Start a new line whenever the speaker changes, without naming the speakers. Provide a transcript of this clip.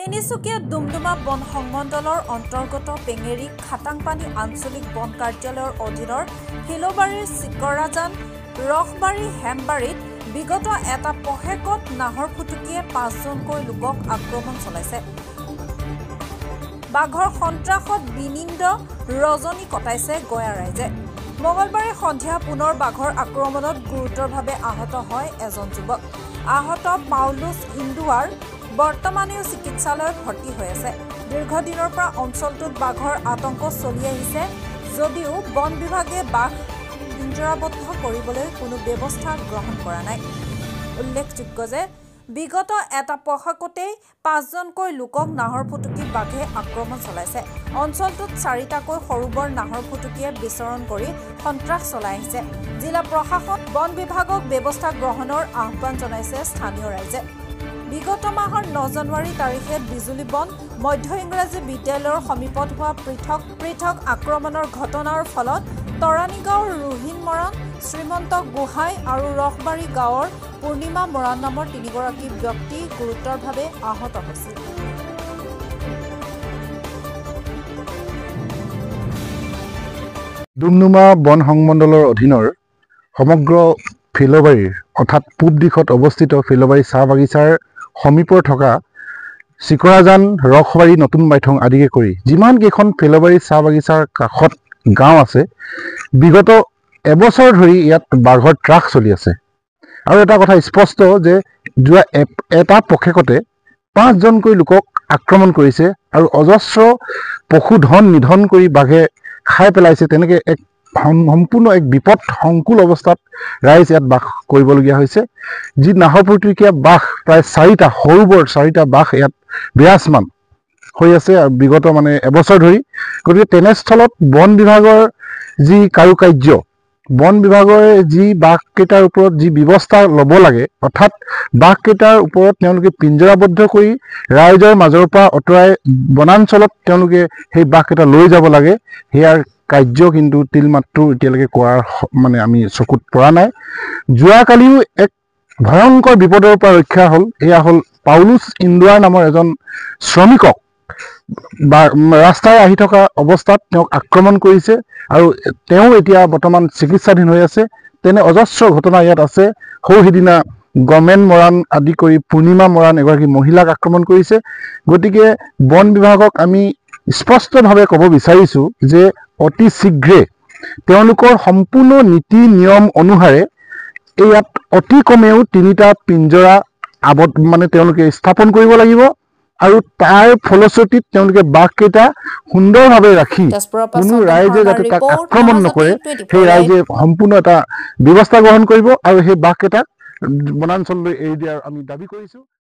তিনিচুকীয়া ডুমডুমা বন সংমণ্ডলৰ অন্তৰ্গত পেঙেৰী খাটাংপানী আঞ্চলিক বন কাৰ্যালয়ৰ অধীনৰ ফিলবাৰীৰ চিকৰাজান ৰখবাৰী হেমবাৰীত বিগত এটা পহেকত নাহৰ ফুটুকীয়ে ৫জনকৈ লোকক আক্ৰমণ চলাইছে। বাঘৰ সন্ত্ৰাসত বিনিন্দ ৰজনী কটাইছে গয়া ৰাইজে। মঙলবাৰে সন্ধিয়া পুনৰ বাঘৰ আক্ৰমণত গুৰুতৰভাৱে আহত হয় এজন যুৱক। আহত পাউলুছ ইন্দুৱাৰ বৰ্তমানেও চিকিৎসালয়ত ভৰ্তি হৈ আছে। দীৰ্ঘদিনৰ পৰা অঞ্চলটোত বাঘৰ আতংক চলি আহিছে যদিও বন বিভাগে বাঘ পিঞ্জৰাবদ্ধ কৰিবলৈ কোনো ব্যৱস্থা গ্ৰহণ কৰা নাই। উল্লেখযোগ্য যে বিগত এটা পষকতেই ৫জনকৈ লোকক নাহৰ ফুটুকী বাঘে আক্ৰমণ চলাইছে। অঞ্চলটোত ৪টাকৈ সৰু বৰ নাহৰ ফুটুকীয়ে বিচৰণ কৰি সন্ত্ৰাস চলাই আহিছে। জিলা প্ৰশাসন বন বিভাগক ব্যৱস্থা গ্ৰহণৰ আহ্বান জনাইছে স্থানীয় ৰাইজে। বিগত মাহৰ ৯ জানুৱাৰী তাৰিখে বিজুলী বন মধ্য ইংৰাজী বিদ্যালয়ৰ সমীপত হোৱা পৃথক আক্ৰমণৰ ঘটনাৰ ফলত তৰাণী গাঁৱৰ ৰোহিণ মৰাণ, শ্ৰীমন্ত গোহাঁই আৰু ৰখবাৰী গাঁৱৰ পূৰ্ণিমা মৰাণ নামৰ ৩গৰাকী ব্যক্তি গুৰুতৰভাৱে আহত হৈছিল।
ডুমডুমা বন সংমণ্ডলৰ অধীনৰ সমগ্ৰ ফিলবাৰীৰ অৰ্থাৎ পূব দিশত অৱস্থিত ফিলবাৰী চাহ বাগিচাৰ সমীপৰ থকা চিকৰাজান ৰখবাৰী নতুন বাইথং আদিকে কৰি যিমান কেইখন ফিলবাৰী চাহ বাগিচাৰ কাষত গাঁও আছে, বিগত এবছৰ ধৰি ইয়াত বাঘৰ ত্ৰাস চলি আছে। আৰু এটা কথা স্পষ্ট যে যোৱা এটা পষেকতে ৫জনকৈ লোকক আক্ৰমণ কৰিছে আৰু অজস্ৰ পশুধন নিধন কৰি বাঘে খাই পেলাইছে। তেনেকৈ এক সম্পূৰ্ণ এক বিপদ সংকুল অৱস্থাত ৰাইজ ইয়াত বাস কৰিবলগীয়া হৈছে। যি নাহৰ ফুটুকীয়া বাঘ প্ৰায় ৪টা সৰু বৰ ৪টা বাঘ ইয়াত বিৰাজমান হৈ আছে বিগত এবছৰ ধৰি। গতিকে তেনেস্থলত বন বিভাগৰ যি কাৰুকাৰ্য, বন বিভাগৰ যি বাঘকেইটাৰ ওপৰত যি ব্যৱস্থা ল'ব লাগে, অৰ্থাৎ বাঘকেইটাৰ ওপৰত তেওঁলোকে পিঞ্জৰাবদ্ধ কৰি ৰাইজৰ মাজৰ পৰা আঁতৰাই বনাঞ্চলত তেওঁলোকে সেই বাঘকেইটা লৈ যাব লাগে, সেয়াৰ কাৰ্য কিন্তু তিলমাত্ৰো এতিয়ালৈকে কৰাৰ আমি চকুত পৰা নাই। যোৱাকালিও এক ভয়ংকৰ বিপদৰ পৰা ৰক্ষা হ'ল। এয়া হ'ল পাউলুছ ইন্দুৱাৰ নামৰ এজন শ্ৰমিকক ৰাস্তাৰে আহি থকা অৱস্থাত তেওঁক আক্ৰমণ কৰিছে আৰু তেওঁ এতিয়া বৰ্তমান চিকিৎসাধীন হৈ আছে। তেনে অজস্ৰ ঘটনা ইয়াত আছে। সিদিনা গমেন মৰাণ আদি কৰি পূৰ্ণিমা মৰাণ এগৰাকী মহিলাক আক্ৰমণ কৰিছে। গতিকে বন বিভাগক আমি স্পষ্টভাৱে ক'ব বিচাৰিছোঁ যে অতি শীঘ্ৰে তেওঁলোকৰ সম্পূৰ্ণ নীতি নিয়ম অনুসাৰে ইয়াত অতি কমেও ৩টা পিঞ্জৰা তেওঁলোকে স্থাপন কৰিব লাগিব আৰু তাৰ ফলশ্ৰুতিত তেওঁলোকে বাঘকেইটা সুন্দৰভাৱে ৰাখি কোনো ৰাইজে যাতে তাক আক্ৰমণ নকৰে, সেই ৰাইজে সম্পূৰ্ণ এটা ব্যৱস্থা গ্ৰহণ কৰিব আৰু সেই বাঘকেইটাক বনাঞ্চললৈ এৰি দিয়াৰ আমি দাবী কৰিছোঁ।